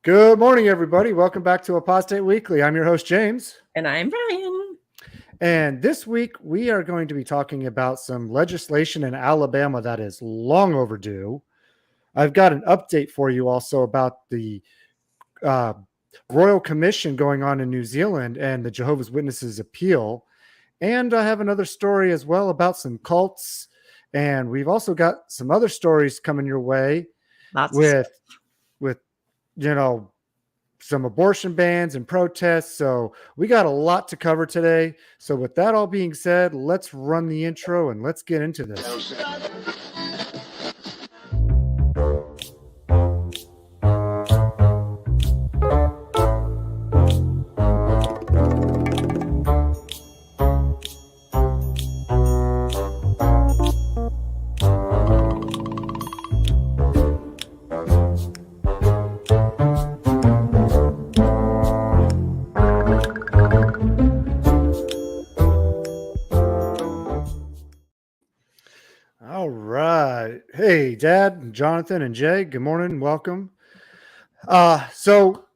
Good morning, everybody. Welcome back to Apostate Weekly. I'm your host, James. And I'm Rion. And this week, we are going to be talking about some legislation in Alabama that is long overdue. I've got an update for you also about the uh, Royal Commission going on in New Zealand and the Jehovah's Witnesses appeal. And I have another story as well about some cults. And we've also got some other stories coming your way Lots with some abortion bans and protests. So we got a lot to cover today. So with that all being said, let's run the intro and let's get into this. All right. Hey, Dad, Jonathan, and Jay, good morning. Welcome. So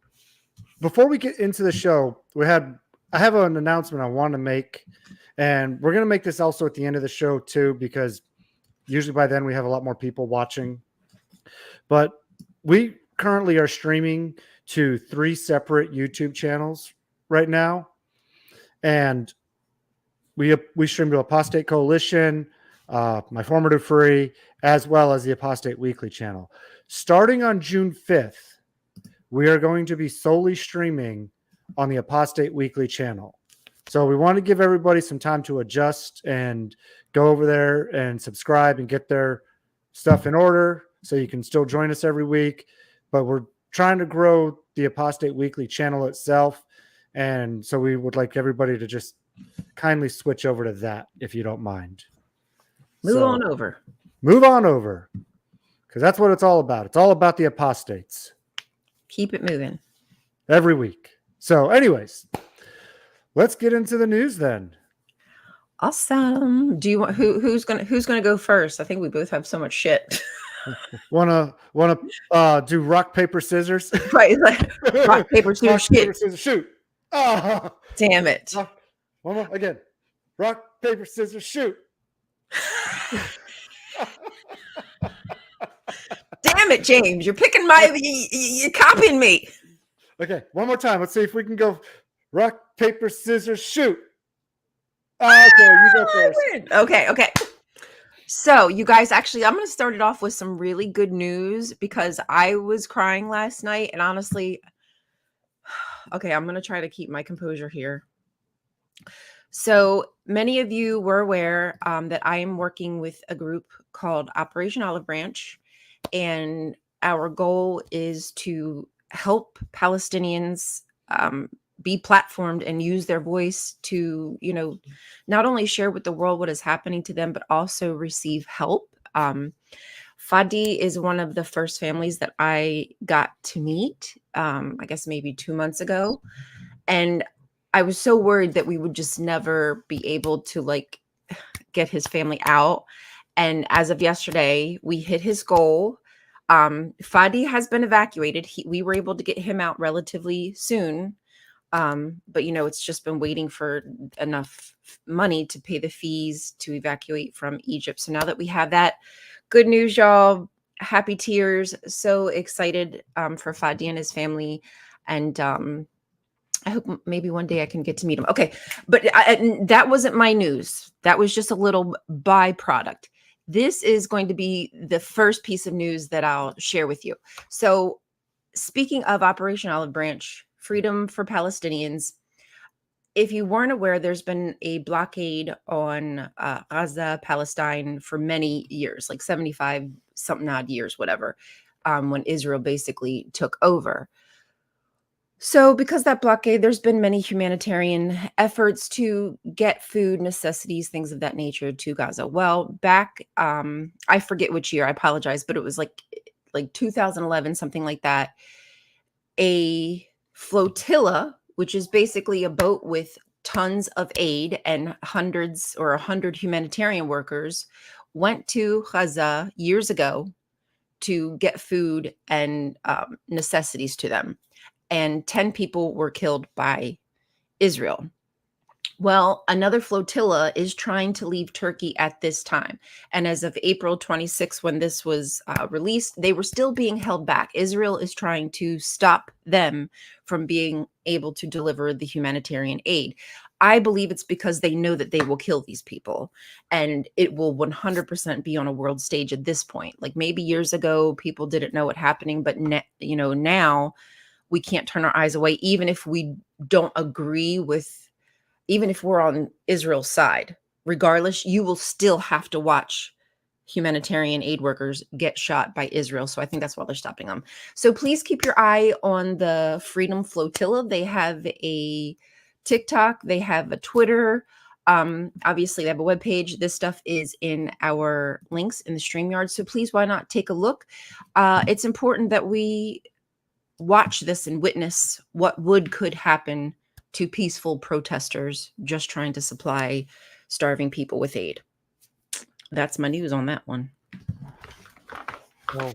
before we get into the show, I have an announcement I want to make, and we're going to make this also at the end of the show too, because usually by then we have a lot more people watching. But we currently are streaming to 3 separate YouTube channels right now, and we stream to Apostate Coalition, my Formative Free, as well as the Apostate Weekly channel. Starting on June 5th, we are going to be solely streaming on the Apostate Weekly channel. So we want to give everybody some time to adjust and go over there and subscribe and get their stuff in order so you can still join us every week. But we're trying to grow the Apostate Weekly channel itself. And so we would like everybody to just kindly switch over to that if you don't mind. Move on over. Move on over. Because that's what it's all about. It's all about the apostates. Keep it moving. Every week. So anyways, let's get into the news then. Awesome. Do you want who's gonna go first? I think we both have so much shit. Wanna do rock, paper, scissors? Right. Like, rock, paper, scissors, rock, paper, scissors, shoot. Oh. Damn it. One more again. Rock, paper, scissors, shoot. Damn it, James. You're picking you're copying me. Okay, one more time. Let's see if we can go rock, paper, scissors, shoot. Okay, you go first. Okay. So, you guys, actually, I'm going to start it off with some really good news because I was crying last night. And honestly, okay, I'm going to try to keep my composure here. So, many of you were aware that I am working with a group called Operation Olive Branch. And our goal is to help Palestinians be platformed and use their voice to, not only share with the world what is happening to them, but also receive help. Fadi is one of the first families that I got to meet, I guess maybe 2 months ago. And I was so worried that we would just never be able to get his family out. And as of yesterday, we hit his goal. Fadi has been evacuated. We were able to get him out relatively soon. But it's just been waiting for enough money to pay the fees to evacuate from Egypt. So now that we have that, good news, y'all, happy tears. So excited, for Fadi and his family. And, I hope maybe one day I can get to meet him. Okay. But that wasn't my news. That was just a little byproduct. This is going to be the first piece of news that I'll share with you. So speaking of Operation Olive Branch, Freedom for Palestinians, if you weren't aware, there's been a blockade on Gaza, Palestine for many years, like 75 something odd years, whatever, when Israel basically took over. So because that blockade, there's been many humanitarian efforts to get food, necessities, things of that nature to Gaza. Well, back, I forget which year, I apologize, but it was like 2011, something like that. A flotilla, which is basically a boat with tons of aid and hundreds or 100 humanitarian workers, went to Gaza years ago to get food and necessities to them. And 10 people were killed by Israel. Well, another flotilla is trying to leave Turkey at this time. And as of April 26, when this was released, they were still being held back. Israel is trying to stop them from being able to deliver the humanitarian aid. I believe it's because they know that they will kill these people, and it will 100% be on a world stage at this point. Like maybe years ago, people didn't know what happening, but now we can't turn our eyes away, even if we don't agree with, even if we're on Israel's side. Regardless, you will still have to watch humanitarian aid workers get shot by Israel. So I think that's why they're stopping them. So please keep your eye on the Freedom Flotilla. They have a TikTok, they have a Twitter. Obviously, they have a webpage. This stuff is in our links in the StreamYard. So please, why not take a look? It's important that we watch this and witness what could happen to peaceful protesters just trying to supply starving people with aid. That's my news on that one. Well,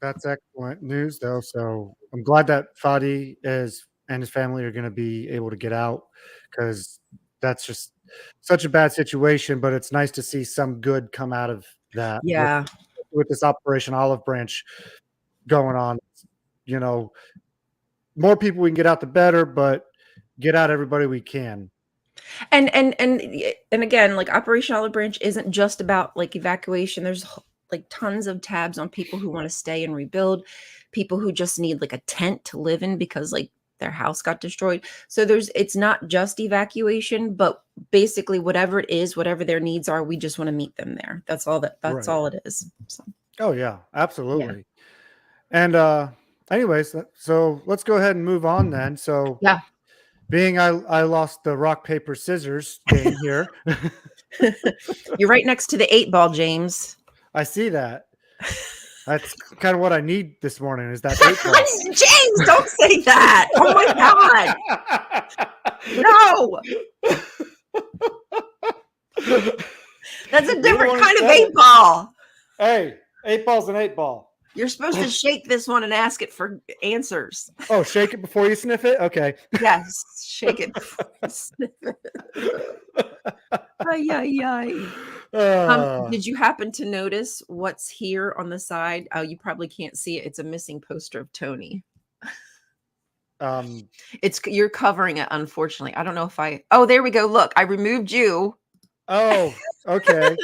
that's excellent news, though. So I'm glad that Fadi and his family are going to be able to get out, because that's just such a bad situation. But it's nice to see some good come out of that. Yeah. With this Operation Olive Branch going on, more people we can get out, the better. But get out everybody we can. And again, like Operation Olive Branch isn't just about like evacuation. There's like tons of tabs on people who want to stay and rebuild, people who just need like a tent to live in because like their house got destroyed. So it's not just evacuation, but basically whatever it is, whatever their needs are, we just want to meet them there. That's all all it is. So. Oh yeah, absolutely. Yeah. And anyways, so let's go ahead and move on then. So yeah. Being I lost the rock, paper, scissors game here. You're right next to the 8-ball, James. I see that. That's kind of what I need this morning, is that 8-ball. James, don't say that. Oh my God. No. That's a different kind of 8-ball. Hey, 8-ball's an 8-ball. You're supposed to shake this one and ask it for answers. Oh, shake it before you sniff it? Okay. Yes, shake it before you sniff it. Did you happen to notice what's here on the side? Oh, you probably can't see it. It's a missing poster of Tony. You're covering it, unfortunately. I don't know if oh, there we go. Look, I removed you. Oh, okay.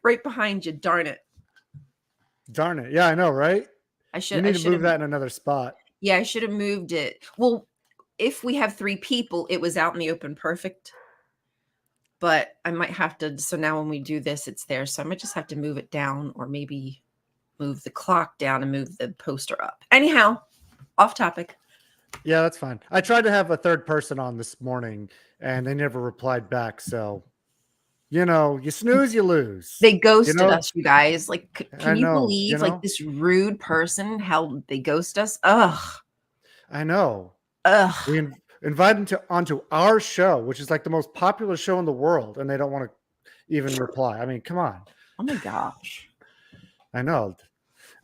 Right behind you. Darn it. Darn it. Yeah, I know, right? I should. You need to move that in another spot. Yeah, I should have moved it. Well, if we have 3 people, it was out in the open perfect. But I might have to. So now when we do this, it's there. So I might just have to move it down, or maybe move the clock down and move the poster up. Anyhow, off topic. Yeah, that's fine. I tried to have a third person on this morning, and they never replied back. So, you snooze, you lose. They ghosted us, you guys. Like, can you believe like this rude person, how they ghost us? Ugh. I know. Ugh. We invite them onto our show, which is like the most popular show in the world, and they don't want to even reply. I mean, come on. Oh my gosh. I know.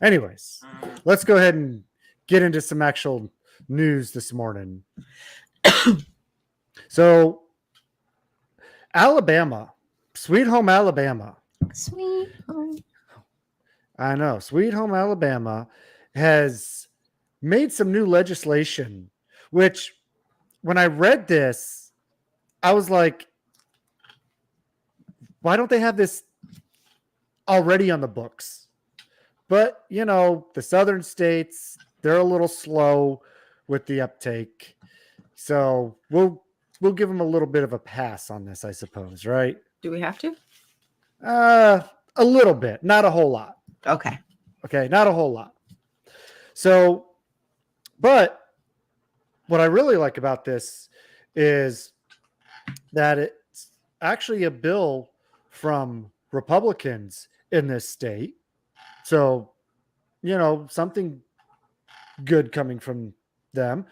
Anyways, let's go ahead and get into some actual news this morning. So, Alabama, Sweet Home Alabama. Sweet home. I know. Sweet Home Alabama has made some new legislation, which when I read this, I was like, why don't they have this already on the books? But, the southern states, they're a little slow with the uptake. So we'll give them a little bit of a pass on this, I suppose, right? Do we have to? A little bit, not a whole lot. Okay, not a whole lot. So, but what I really like about this is that it's actually a bill from Republicans in this state. So, something good coming from them.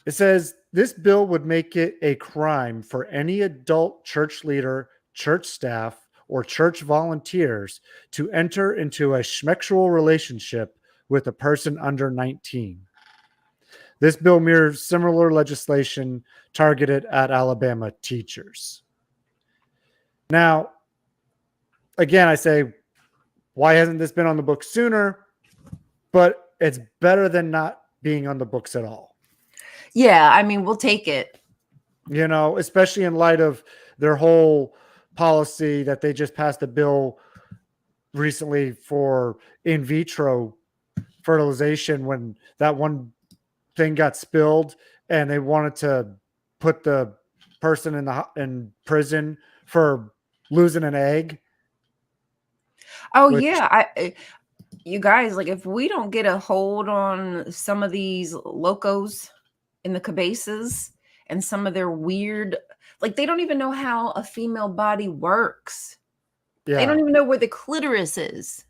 It says this bill would make it a crime for any adult church leader, church staff, or church volunteers to enter into a schmexual relationship with a person under 19. This bill mirrors similar legislation targeted at Alabama teachers. Now, again, I say, why hasn't this been on the books sooner? But it's better than not being on the books at all. Yeah, I mean, we'll take it. You know, especially in light of their whole policy that they just passed a bill recently for in vitro fertilization when that one thing got spilled and they wanted to put the person in prison for losing an egg. Oh, yeah. You guys, like, if we don't get a hold on some of these locos in the cabezas and some of their weird, like, they don't even know how a female body works. Yeah. They don't even know where the clitoris is.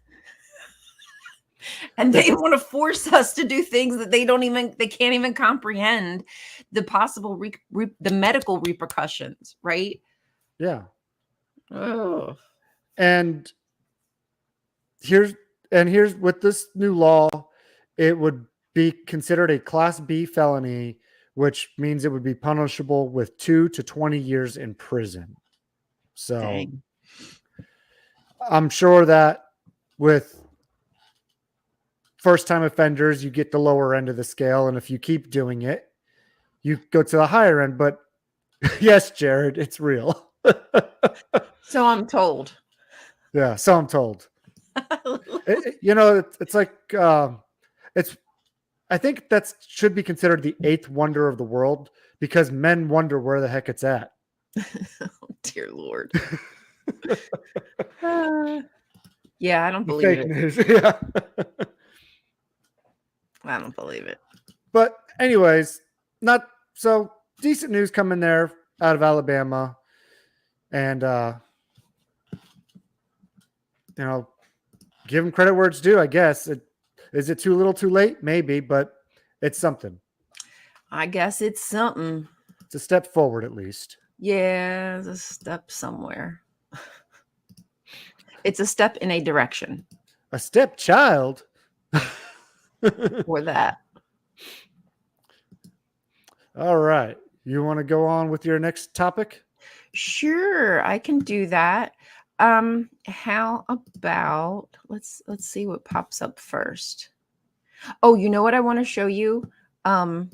And they want to force us to do things that they can't even comprehend the possible, the medical repercussions, right? Yeah. Oh. And here's with this new law, it would be considered a Class B felony, which means it would be punishable with 2 to 20 years in prison. So Dang. I'm sure that with first-time offenders, you get the lower end of the scale, and if you keep doing it, you go to the higher end. But yes, Jared, it's real. So I'm told. Yeah, so I'm told. It's like I think that should be considered the 8th wonder of the world because men wonder where the heck it's at. Oh, dear Lord. Yeah, I don't believe it. News. Yeah. I don't believe it. But anyways, not so decent news coming there out of Alabama. And give them credit where it's due, I guess. Is it too little too late? Maybe, but it's something. I guess it's something. It's a step forward, at least. Yeah, it's a step somewhere. It's a step in a direction. A stepchild? For that. All right. You want to go on with your next topic? Sure, I can do that. How about let's see what pops up first. Oh, you know what I want to show you? Do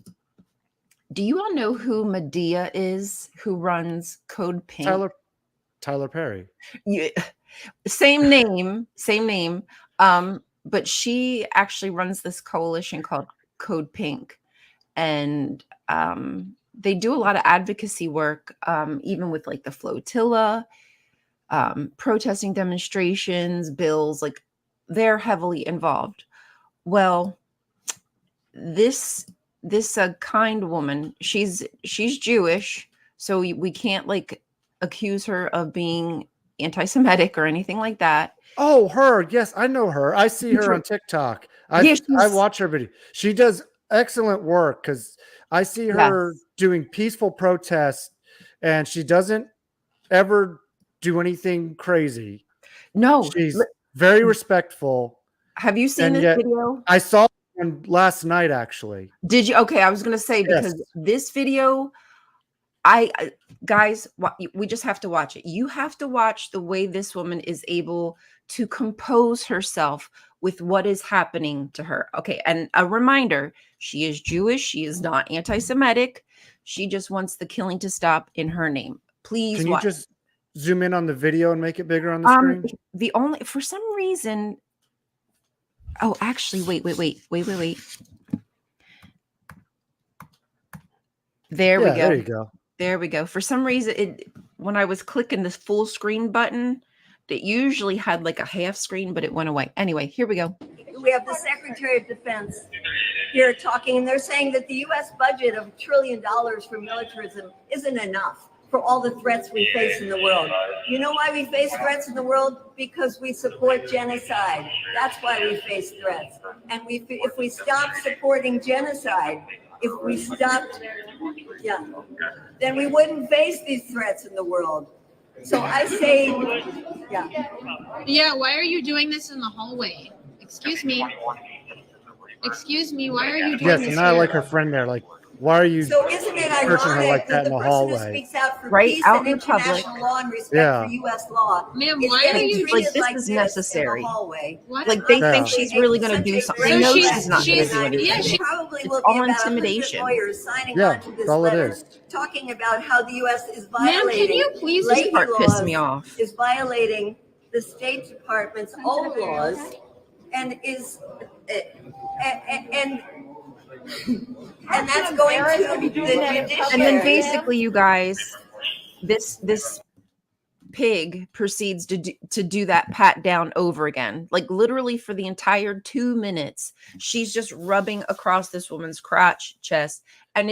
you all know who Medea is, who runs Code Pink? Tyler Perry. Yeah, same name. But she actually runs this coalition called Code Pink. And they do a lot of advocacy work, even with like the flotilla, protesting demonstrations, bills, like they're heavily involved. Well, this kind woman, she's Jewish, so we can't like accuse her of being anti-Semitic or anything like that. Oh, her. Yes, I know her. I see her on TikTok. I watch her video. She does excellent work because I see her doing peaceful protests and she doesn't ever do anything crazy. No. She's very respectful. Have you seen this video? I saw one last night, actually. Did you? Okay, I was going to say, because this video, guys, we just have to watch it. You have to watch the way this woman is able to compose herself with what is happening to her. Okay, and a reminder, she is Jewish. She is not anti-Semitic. She just wants the killing to stop in her name. Please Can watch. you just zoom in on the video and make it bigger on the screen? For some reason, oh, actually, wait. There we go. There you go. There we go. For some reason, when I was clicking this full screen button, it usually had like a half screen, but it went away. Anyway, here we go. We have the Secretary of Defense here talking, and they're saying that the U.S. budget of $1 trillion for militarism isn't enough for all the threats we face in the world. You know why we face threats in the world? Because we support genocide. That's why we face threats. And if we stop supporting genocide, if we stopped, then we wouldn't face these threats in the world. So I say, yeah. Yeah, why are you doing this in the hallway? Excuse me. Excuse me, why are you doing Yes, this and I here? like her friend there. Like, why are you So isn't it searching her like ironic that that in the the person who hallway? speaks out for Right, peace out and in the public. international law and respect Yeah. for U.S. law Ma'am, is why are getting you treated Like, this like is this in the necessary. hallway? What? Like, they Yeah. think she's really going to Such do a something. great They know she's- she's not going to she's- do anything. yeah, she- probably It's will all be about 100 intimidation. lawyers signing Yeah, on to this that's all it letter is. talking about how the U.S. is Ma'am, can violating you please This Leahy part pissed laws, me off. is violating the State Department's own laws, and is and that's going to the judiciary. And then basically, you guys, this pig proceeds to do that pat down over again. Like, literally for the entire 2 minutes, she's just rubbing across this woman's crotch, chest, and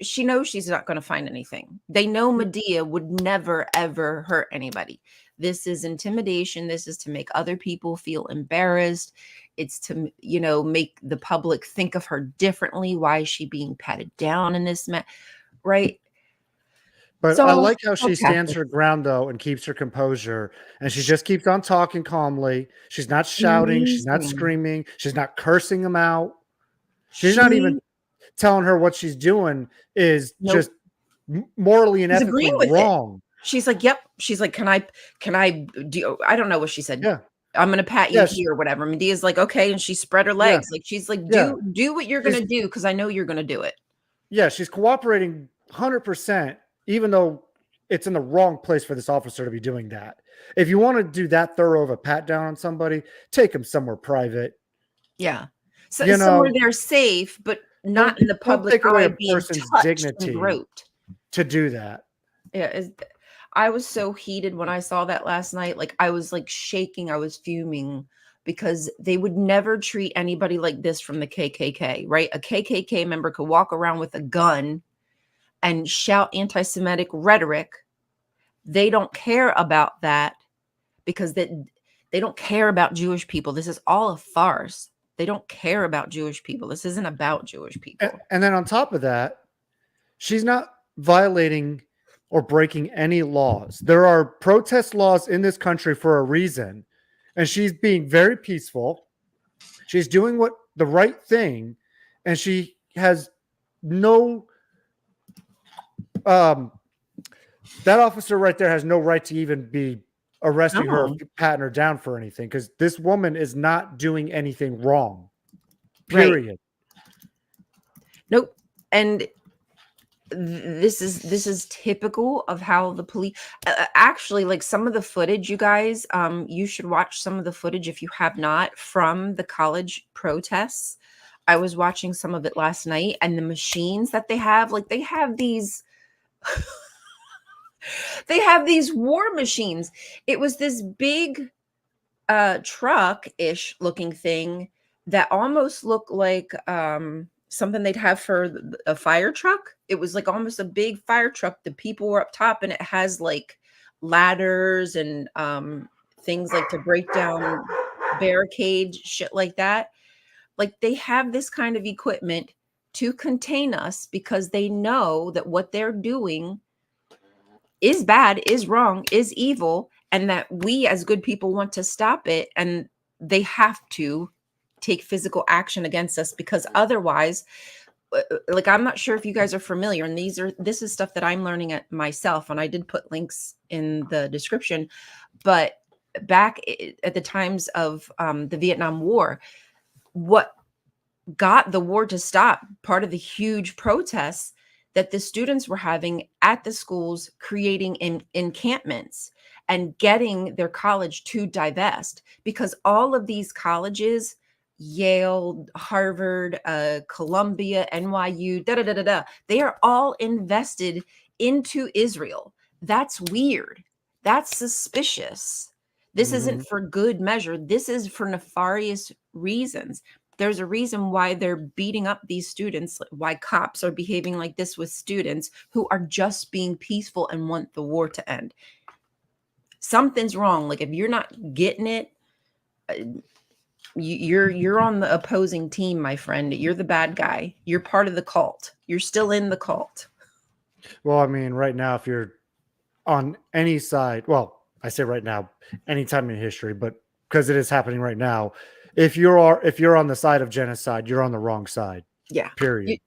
she knows she's not going to find anything. They know Medea would never ever hurt anybody. This is intimidation. This is to make other people feel embarrassed. It's to, make the public think of her differently. Why is she being patted down in this right? But So, I like how she okay. stands her ground though and keeps her composure, and she just keeps on talking calmly. She's not shouting, she's not Amazing. screaming, she's not cursing him out. She's not even telling her what she's doing is Nope. just morally and She's ethically agreeing with it. wrong. She's like, yep. She's like, can I do, I don't know what she said. Yeah. I'm going to pat you Yeah, here or whatever. Medea's like, okay. And she spread her legs. Like, she's like, do what you're going to do. Cause I know you're going to do it. Yeah. She's cooperating 100%, even though it's in the wrong place for this officer to be doing that. If you want to do that thorough of a pat down on somebody, take them somewhere private. Yeah. So You somewhere know, they're safe, but not in the don't public take away eye a being person's touched dignity. and groped. To do that. Yeah. I was so heated when I saw that last night. Like, I was like shaking. I was fuming because they would never treat anybody like this from the KKK, right? A KKK member could walk around with a gun and shout anti-Semitic rhetoric. They don't care about that because they don't care about Jewish people. This is all a farce. They don't care about Jewish people. This isn't about Jewish people. And then on top of that, she's not violating or breaking any laws. There are protest laws in this country for a reason, and she's being very peaceful. She's doing the right thing, and she has no that officer right there has no right to even be arresting her or patting her down for anything, because this woman is not doing anything wrong. Period. Right. Nope. And this is typical of how the police actually, like, some of the footage, you guys, you should watch some of the footage if you have not, from the college protests. I was watching some of it last night, and the machines that they have, like, they have these they have these war machines. It was this big truck-ish looking thing that almost looked like something they'd have for a fire truck. It was like almost a big fire truck. The people were up top, and it has like ladders and things like to break down barricades, shit like that. Like, they have this kind of equipment to contain us because they know that what they're doing is bad, is wrong, is evil, and that we as good people want to stop it. And they have to take physical action against us, because otherwise, like, I'm not sure if you guys are familiar, and this is stuff that I'm learning at myself, and I did put links in the description, but back at the times of the Vietnam War, what got the war to stop, part of the huge protests that the students were having at the schools, creating encampments and getting their college to divest, because all of these colleges, Yale, Harvard, Columbia, NYU, they are all invested into Israel. That's weird. That's suspicious. This isn't for good measure. This is for nefarious reasons. There's a reason why they're beating up these students, why cops are behaving like this with students who are just being peaceful and want the war to end. Something's wrong. Like, if you're not getting it, you're on the opposing team, my friend. You're the bad guy. You're part of the cult. You're still in the cult. Well, I mean, right now, if you're on any side, well, I say right now, anytime in history, but because it is happening right now, if you're on the side of genocide, you're on the wrong side. Yeah. Period.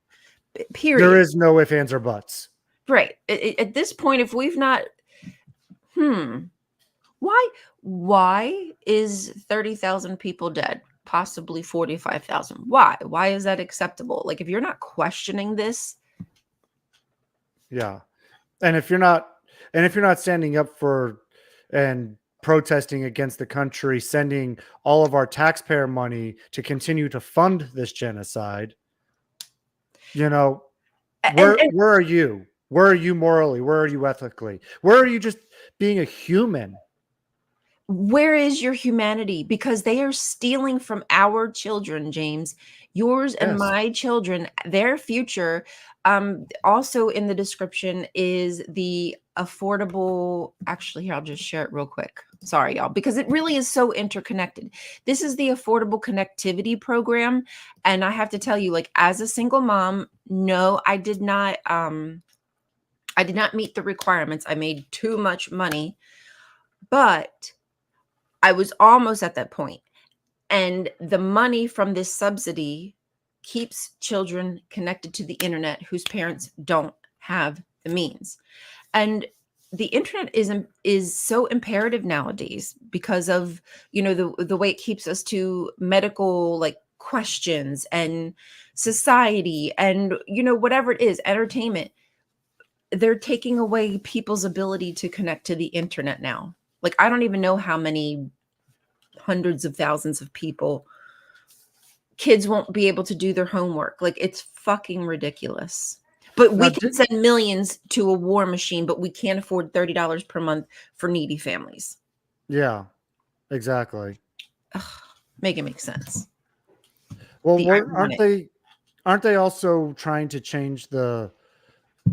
Period. There is no ifs, ands, or buts. Right. At this point, if we've not, why is 30,000 people dead? Possibly 45,000. Why? Why is that acceptable? Like, if you're not questioning this, Yeah. And if you're not standing up for and protesting against the country sending all of our taxpayer money to continue to fund this genocide, and where are you? Where are you morally? Where are you ethically? Where are you just being a human? where is your humanity? Because they are stealing from our children, James, yours and Yes. my children, their future. Also in the description is the affordable. Actually, here, I'll just share it real quick. Sorry, y'all, because it really is so interconnected. This is the Affordable Connectivity Program. And I have to tell you, like, as a single mom, no, I did not meet the requirements. I made too much money, but I was almost at that point. And the money from this subsidy keeps children connected to the internet whose parents don't have the means. And the internet is so imperative nowadays because of, the way it keeps us to medical like questions and society and, whatever it is, entertainment. They're taking away people's ability to connect to the internet now. Like, I don't even know how many hundreds of thousands of people, kids won't be able to do their homework. Like, it's fucking ridiculous. But we can send millions to a war machine, but we can't afford $30 per month for needy families. Yeah, exactly. Make it make sense. Well, aren't they also trying to change the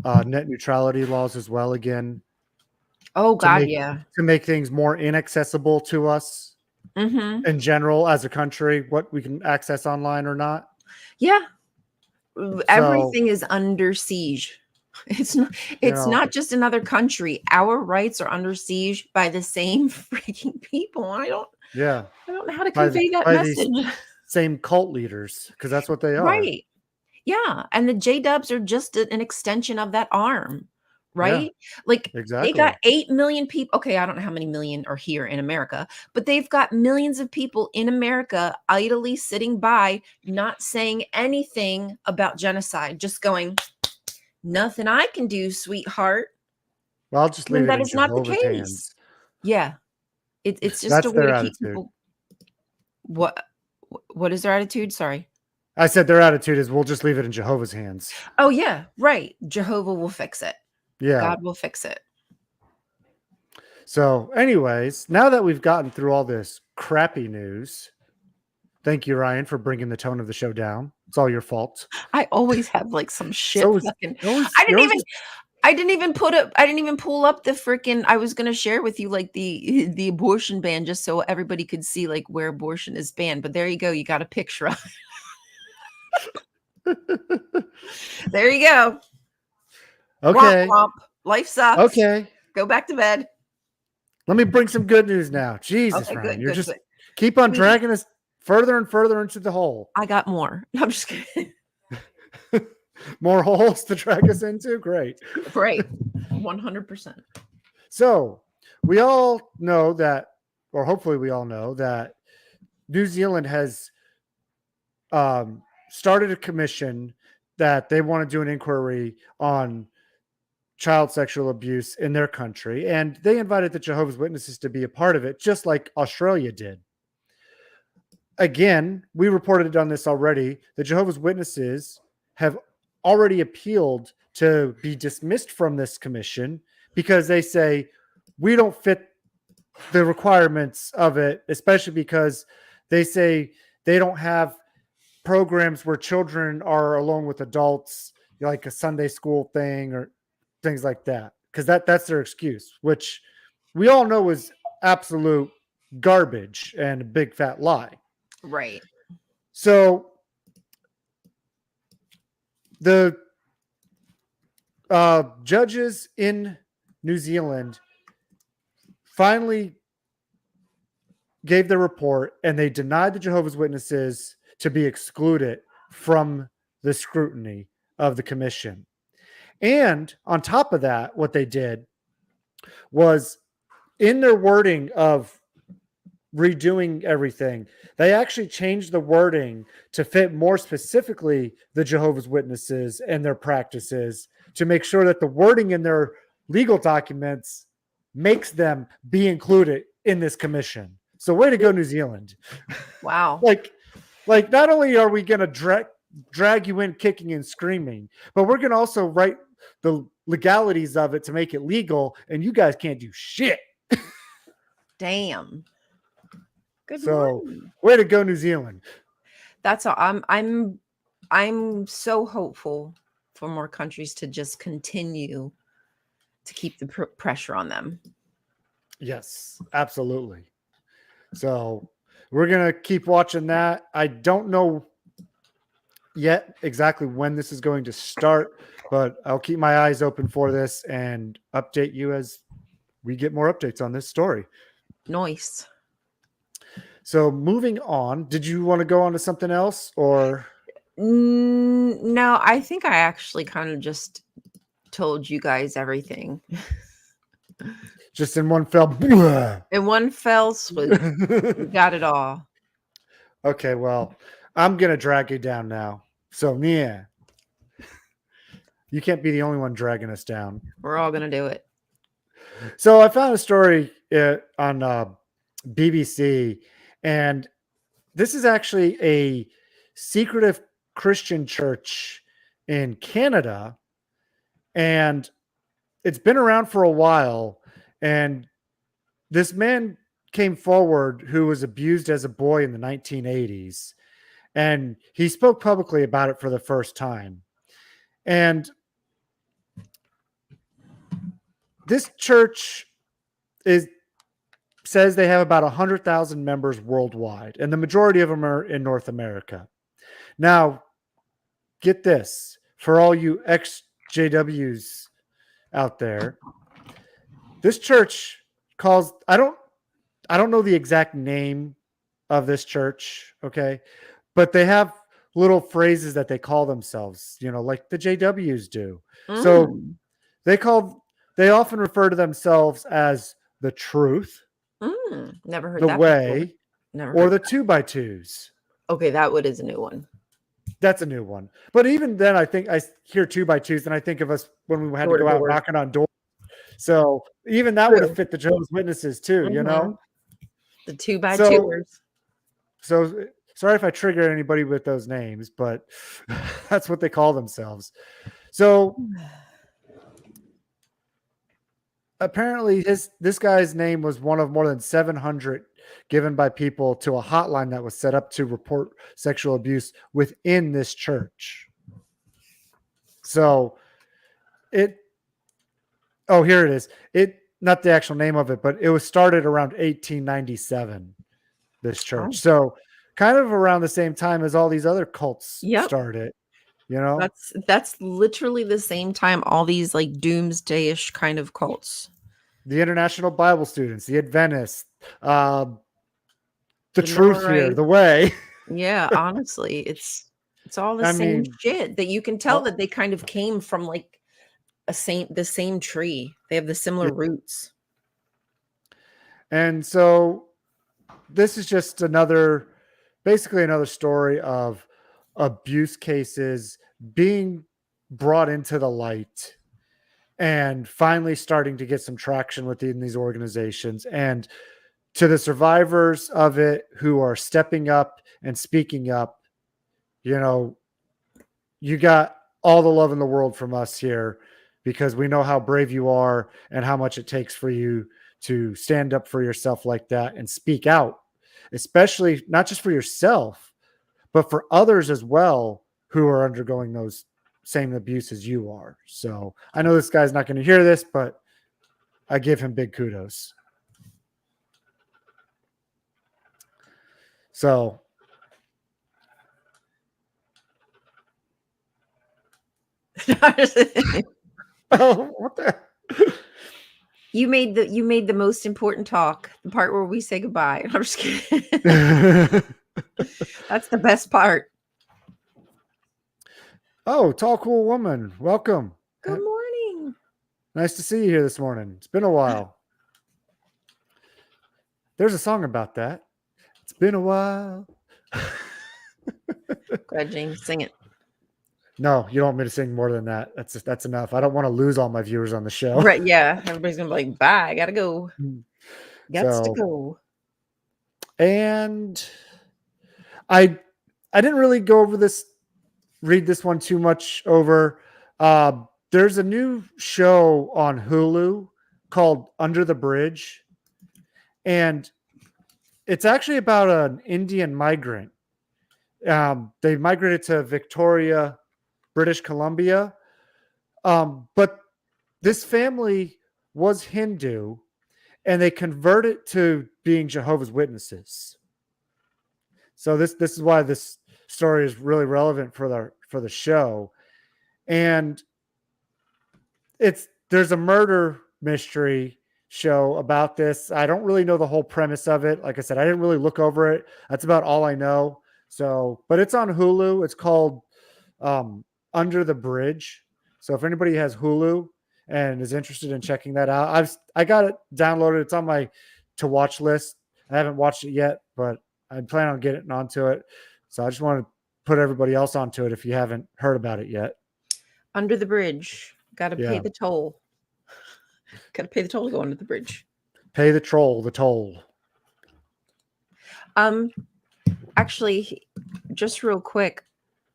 net neutrality laws as well again? Oh God, yeah. To make things more inaccessible to us in general as a country, what we can access online or not. Yeah. Everything is under siege. It's not just another country. Our rights are under siege by the same freaking people. I don't know how to convey that message. Same cult leaders, because that's what they are. Right. Yeah. And the J-dubs are just an extension of that arm. Right? Yeah, like exactly. They got 8 million people. Okay, I don't know how many million are here in America, but they've got millions of people in America idly sitting by, not saying anything about genocide, just going, nothing I can do, sweetheart. Well, I'll just leave it in Jehovah's hands. Yeah. It's just a way to keep people. What is their attitude? Sorry. I said their attitude is we'll just leave it in Jehovah's hands. Oh, yeah, right. Jehovah will fix it. Yeah. God will fix it. So anyways, now that we've gotten through all this crappy news, thank you, Ryan, for bringing the tone of the show down. It's all your fault. I always have like some shit. I didn't even pull up the freaking, I was going to share with you like the abortion ban just so everybody could see like where abortion is banned. But there you go. You got a picture of it. There you go. Okay. Womp, womp. Life sucks. Okay. Go back to bed. Let me bring some good news now. Jesus, okay, Ryan. You're just keep on dragging us further and further into the hole. I got more. I'm just kidding. More holes to drag us into? Great. Right. 100%. So we all know that, or hopefully we all know that New Zealand has started a commission that they want to do an inquiry on child sexual abuse in their country. And they invited the Jehovah's Witnesses to be a part of it, just like Australia did. Again, we reported on this already. The Jehovah's Witnesses have already appealed to be dismissed from this commission because they say we don't fit the requirements of it, especially because they say they don't have programs where children are alone with adults, like a Sunday school thing or things like that, because that's their excuse, which we all know is absolute garbage and a big fat lie. Right. So the judges in New Zealand finally gave their report, and they denied the Jehovah's Witnesses to be excluded from the scrutiny of the commission. And on top of that, what they did was in their wording of redoing everything, they actually changed the wording to fit more specifically the Jehovah's Witnesses and their practices to make sure that the wording in their legal documents makes them be included in this commission. So way to go, New Zealand. Wow. like not only are we going to drag you in kicking and screaming, but we're going to also write the legalities of it to make it legal, and you guys can't do shit. Damn. Good So morning. way to go, New Zealand. That's all. I'm so hopeful for more countries to just continue to keep the pressure on them. Yes, absolutely. So we're going to keep watching that. I don't know yet exactly when this is going to start, but I'll keep my eyes open for this and update you as we get more updates on this story. Nice. So moving on, did you want to go on to something else, or? No, I think I actually kind of just told you guys everything. Just in one fell. In one fell swoop. We got it all. Okay, well, I'm going to drag you down now. So, Nia, you can't be the only one dragging us down. We're all going to do it. So I found a story on BBC, and this is actually a secretive Christian church in Canada, and it's been around for a while. And this man came forward who was abused as a boy in the 1980s, and he spoke publicly about it for the first time. And this church says they have about 100,000 members worldwide, and the majority of them are in North America. Now, get this, for all you ex-JWs out there, this church calls, I don't know the exact name of this church, okay? But they have little phrases that they call themselves, like the JWs do. So they often refer to themselves as the truth, Never heard the that way, before. Never or heard the that. 2x2s. Okay, that one is a new one. That's a new one. But even then, I think I hear 2x2s, and I think of us when we had to go out knocking on doors. So even that would have fit the Jehovah's Witnesses too, The 2x2ers. So sorry if I trigger anybody with those names, but that's what they call themselves. So apparently this guy's name was one of more than 700 given by people to a hotline that was set up to report sexual abuse within this church. So here it is. Not the actual name of it, but it was started around 1897, this church. Oh. So kind of around the same time as all these other cults started, That's literally the same time all these like doomsday-ish kind of cults. The International Bible Students, the Adventists, the truth here, the way. Yeah, honestly, it's all the same shit that you can tell that they kind of came from like the same tree. They have the similar roots. And so this is just basically another story of abuse cases being brought into the light and finally starting to get some traction within these organizations. And to the survivors of it who are stepping up and speaking up, you got all the love in the world from us here, because we know how brave you are and how much it takes for you to stand up for yourself like that and speak out, especially not just for yourself, but for others as well who are undergoing those same abuse as you are. So I know this guy's not going to hear this, but I give him big kudos. So oh, what the? You made the most important talk, the part where we say goodbye. I'm just kidding. That's the best part. Oh, tall, cool woman. Welcome. Good morning. Nice to see you here this morning. It's been a while. There's a song about that. It's been a while. Go ahead, James. Sing it. No, you don't want me to sing more than that. That's enough. I don't want to lose all my viewers on the show. Right, yeah. Everybody's gonna be like, bye, I gotta go. Gots to So, go. and I didn't really go over this, read this one too much over. There's a new show on Hulu called Under the Bridge, and it's actually about an Indian migrant. They migrated to Victoria, British Columbia, but this family was Hindu, and they converted to being Jehovah's Witnesses. So this is why this story is really relevant for the show. And there's a murder mystery show about this. I don't really know the whole premise of it. Like I said, I didn't really look over it. That's about all I know. So, but it's on Hulu. It's called Under the Bridge. So if anybody has Hulu and is interested in checking that out, I got it downloaded. It's on my to watch list. I haven't watched it yet, but I plan on getting onto it. So I just want to put everybody else onto it if you haven't heard about it yet. Under the bridge. Gotta pay Yeah. the toll. Gotta pay the toll to go under the bridge. Pay the troll, the toll. Actually, just real quick,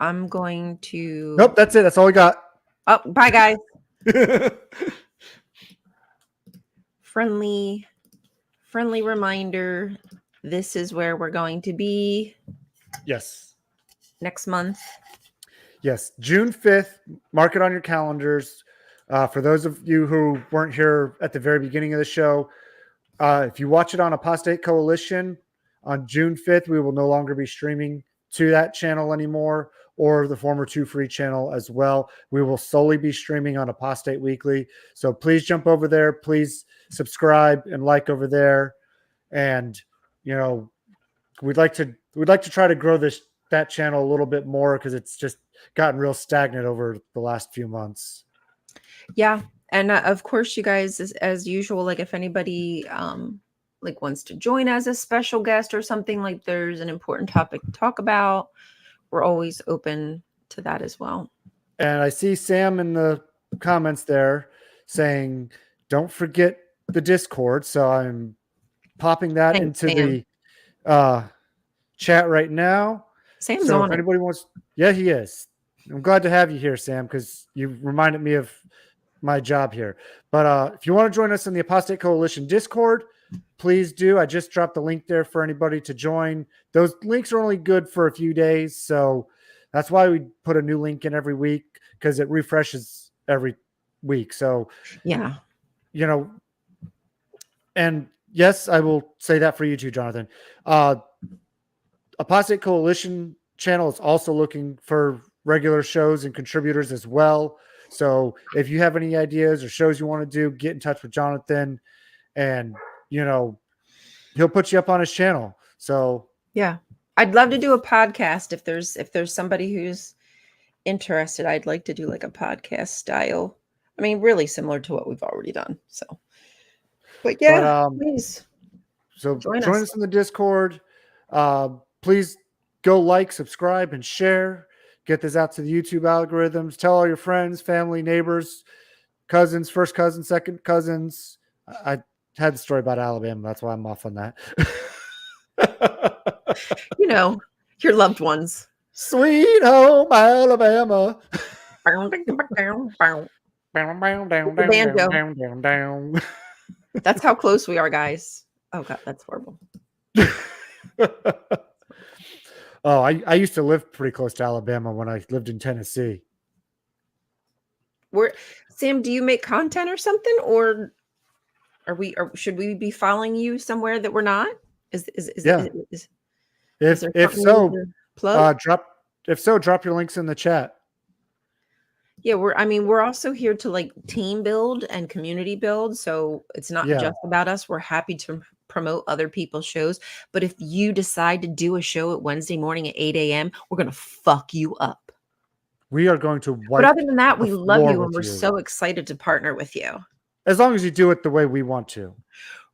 I'm going to Nope, that's it. That's all we got. Oh, bye guys. Friendly reminder. This is where we're going to be Yes. next month. Yes. June 5th. Mark it on your calendars. For those of you who weren't here at the very beginning of the show, if you watch it on Apostate Coalition on June 5th, we will no longer be streaming to that channel anymore, or the former Two Free channel as well. We will solely be streaming on Apostate Weekly. So please jump over there. Please subscribe and like over there. And, you know, we'd like to try to grow that channel a little bit more, because it's just gotten real stagnant over the last few months. Yeah. And of course, you guys, as usual, like if anybody like wants to join as a special guest or something, like there's an important topic to talk about, we're always open to that as well. And I see Sam in the comments there saying, don't forget the Discord. So I'm popping that Thanks, into Sam. the chat right now. Sam's So on if it. anybody wants, yeah, he is. I'm glad to have you here, Sam, because you reminded me of my job here. But if you want to join us in the Apostate Coalition Discord, please do. I just dropped the link there for anybody to join. Those links are only good for a few days, so that's why we put a new link in every week, because it refreshes every week. So, Yeah. you know, and yes, I will say that for you too, Jonathan. Apostate Coalition channel is also looking for regular shows and contributors as well. So if you have any ideas or shows you want to do, get in touch with Jonathan, and, you know, he'll put you up on his channel. So Yeah. I'd love to do a podcast if there's somebody who's interested. I'd like to do like a podcast style. I mean, really similar to what we've already done. So, but yeah, please. So Join join us. us in the Discord. Please go like, subscribe, and share. Get this out to the YouTube algorithms. Tell all your friends, family, neighbors, cousins, first cousins, second cousins. I had the story about Alabama. That's why I'm off on that. You know, your loved ones. Sweet home Alabama. Banjo. That's how close we are, guys. Oh God, that's horrible. Oh, I used to live pretty close to Alabama when I lived in Tennessee. Sam, do you make content or something, or should we be following you somewhere that we're not? Is Yeah. there If something so, you need to plug? drop your links in the chat. Yeah, we're also here to like team build and community build. So it's not Yeah. just about us. We're happy to promote other people's shows. But if you decide to do a show at Wednesday morning at 8 a.m., we're gonna fuck you up. We are going to But wipe other than that, the we love floor you and with we're you. so excited to partner with you. As long as you do it the way we want to.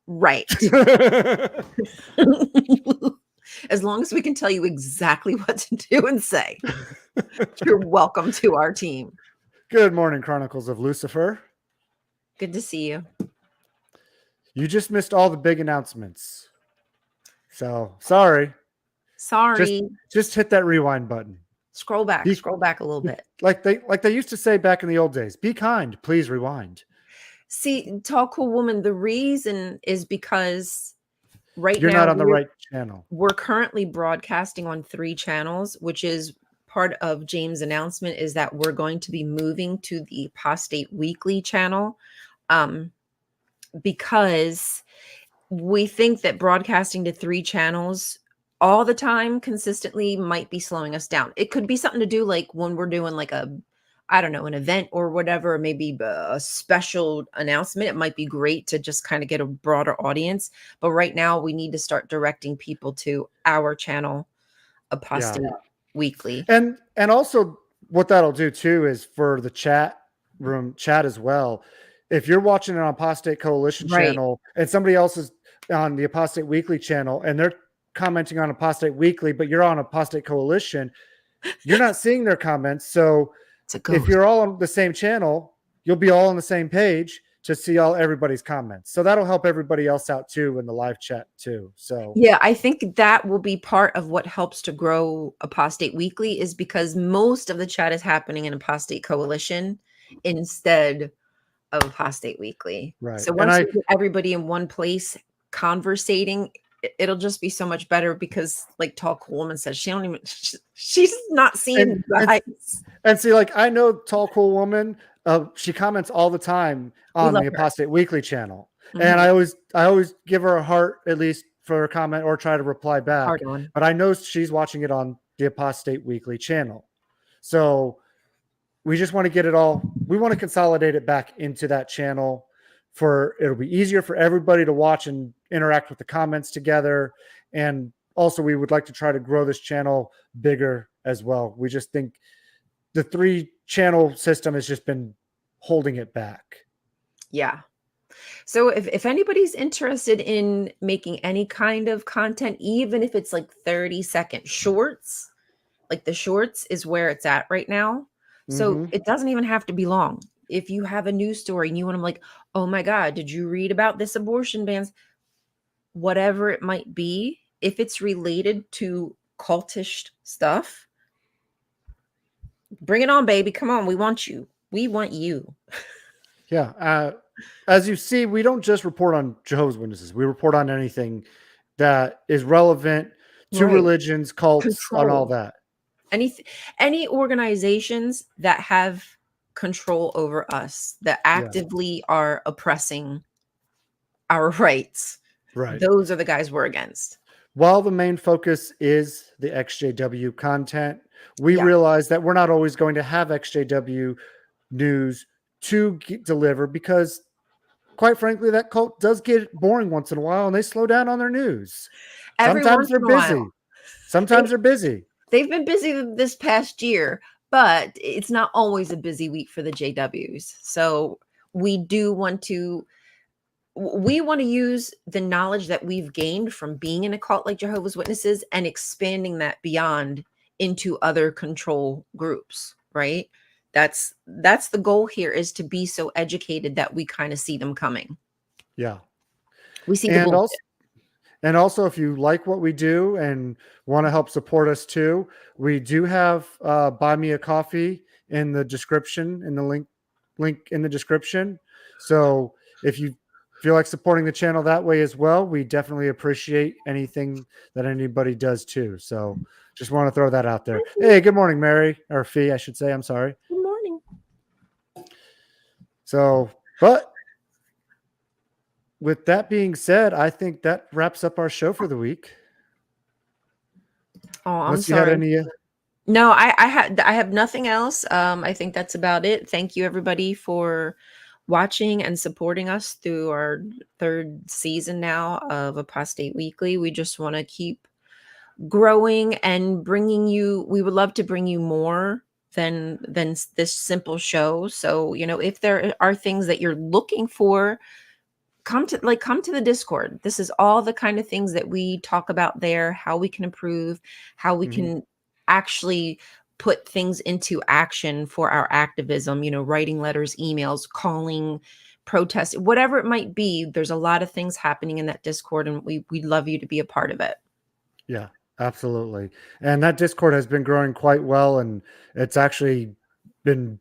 Right. As long as we can tell you exactly what to do and say, you're welcome to our team. Good morning, Chronicles of Lucifer. Good to see you. You just missed all the big announcements. So sorry. Sorry. Just hit that rewind button. Scroll back a little bit. Like they used to say back in the old days, be kind, please rewind. See, Tall Cool Woman, the reason is because You're now not on the right channel. we're currently broadcasting on 3 channels, which is part of James' announcement is that we're going to be moving to the Apostate Weekly channel because we think that broadcasting to 3 channels all the time consistently might be slowing us down. It could be something to do like when we're doing like an event or whatever, maybe a special announcement. It might be great to just kind of get a broader audience. But right now we need to start directing people to our channel, Apostate Weekly. And also what that'll do too is for the chat room chat as well. If you're watching it on Apostate Coalition channel and somebody else is on the Apostate Weekly channel and they're commenting on Apostate Weekly, but you're on Apostate Coalition, you're not seeing their comments. So if you're all on the same channel, you'll be all on the same page to see everybody's comments. So that'll help everybody else out too in the live chat too. So yeah, I think that will be part of what helps to grow Apostate Weekly is because most of the chat is happening in Apostate Coalition instead of Apostate Weekly. Right. So once we get everybody in one place conversating, it'll just be so much better because like Tall Cool Woman says, she's not seeing you guys. And see, like I know Tall Cool Woman, she comments all the time on the Apostate Weekly channel. Mm-hmm. And I always give her a heart at least for a comment or try to reply back. But I know she's watching it on the Apostate Weekly channel. So we just want to get it all. We want to consolidate it back into that channel it'll be easier for everybody to watch and interact with the comments together. And also we would like to try to grow this channel bigger as well. We just think the 3 channel system has just been holding it back. Yeah. So if anybody's interested in making any kind of content, even if it's like 30-second shorts, like the shorts is where it's at right now. So it doesn't even have to be long. If you have a news story and you want to like, oh my God, did you read about this abortion bans? Whatever it might be, if it's related to cultish stuff, bring it on, baby. Come on. We want you. We want you. Yeah. As you see, we don't just report on Jehovah's Witnesses. We report on anything that is relevant to religions, cults, and all that. Any organizations that have control over us, that actively are oppressing our rights, those are the guys we're against. While the main focus is the XJW content, we realize that we're not always going to have XJW news to deliver because, quite frankly, that cult does get boring once in a while and they slow down on their news. Sometimes they're busy. Sometimes they're busy. They've been busy this past year, but it's not always a busy week for the JWs. So we want to use the knowledge that we've gained from being in a cult like Jehovah's Witnesses and expanding that beyond into other control groups, right? That's the goal here, is to be so educated that we kind of see them coming. Yeah. We see the bullshit. And also, if you like what we do and want to help support us too, we do have Buy Me a Coffee in the description, in the link in the description. So if you feel like supporting the channel that way as well, we definitely appreciate anything that anybody does too. So just want to throw that out there. Hey, good morning, Mary, or Fee, I should say. I'm sorry. Good morning. So, but with that being said, I think that wraps up our show for the week. Oh, I'm sorry. No, I have nothing else. I think that's about it. Thank you everybody for watching and supporting us through our third season now of Apostate Weekly. We just want to keep growing and bringing you. We would love to bring you more than this simple show. So, if there are things that you're looking for, come to the Discord. This is all the kind of things that we talk about there, how we can improve, how we can actually put things into action for our activism, writing letters, emails, calling, protest, whatever it might be. There's a lot of things happening in that Discord, and we'd love you to be a part of it. Yeah, absolutely. And that Discord has been growing quite well, and it's actually been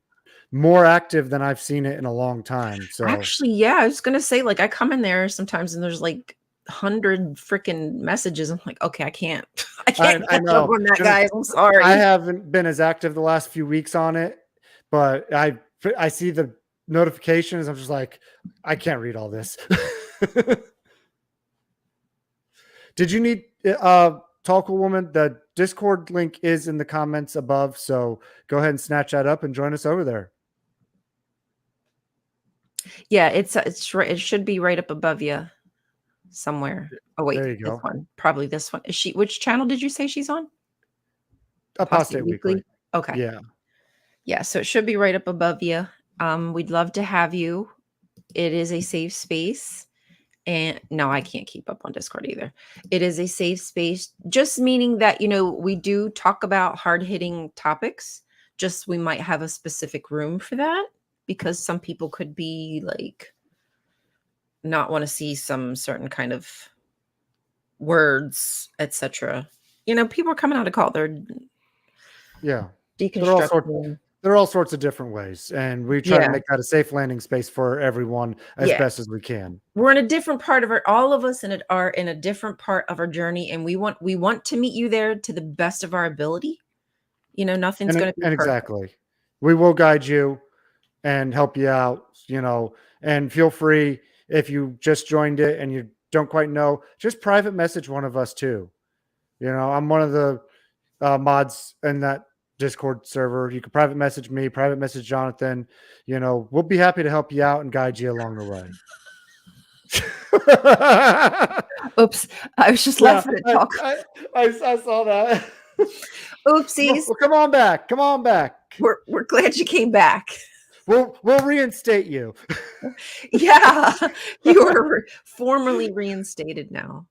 more active than I've seen it in a long time. So Actually, yeah, I was gonna say, I come in there sometimes and there's 100 freaking messages. I'm like, okay, I can't I catch up know. on that, guys. I'm sorry. I haven't been as active the last few weeks on it, but I see the notifications. I'm just like, I can't read all this. Did you need Talk Woman? The Discord link is in the comments above, so go ahead and snatch that up and join us over there. Yeah, it's right. It should be right up above you somewhere. Oh wait, There you this go. one. Probably this one. Is she? Which channel did you say she's on? Apostate Weekly. Okay. Yeah. Yeah, so it should be right up above you. We'd love to have you. It is a safe space. And no, I can't keep up on Discord either. It is a safe space, just meaning that, we do talk about hard-hitting topics. Just we might have a specific room for that, because some people could be not want to see some certain kind of words, etc. People are coming out of call. They're deconstructing. There are all sorts of different ways, and we try to make that a safe landing space for everyone as best as we can. We're in a different part of all of us are in a different part of our journey, and we want to meet you there to the best of our ability. Nothing's going to be perfect. Exactly. We will guide you and help you out, and feel free, if you just joined it and you don't quite know, just private message one of us too. I'm one of the mods in that Discord server. You can private message me, private message Jonathan. We'll be happy to help you out and guide you along the way. Oops, I was just laughing at talk. I saw that. Oopsies. Well, come on back. Come on back. We're glad you came back. We'll reinstate you. Yeah, you are formally reinstated now.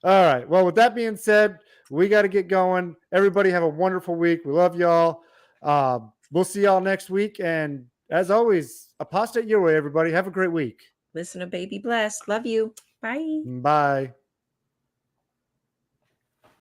All right. Well, with that being said, we got to get going. Everybody have a wonderful week. We love y'all. We'll see y'all next week. And as always, apostate your way, everybody. Have a great week. Listen to Baby Blessed. Love you. Bye. Bye.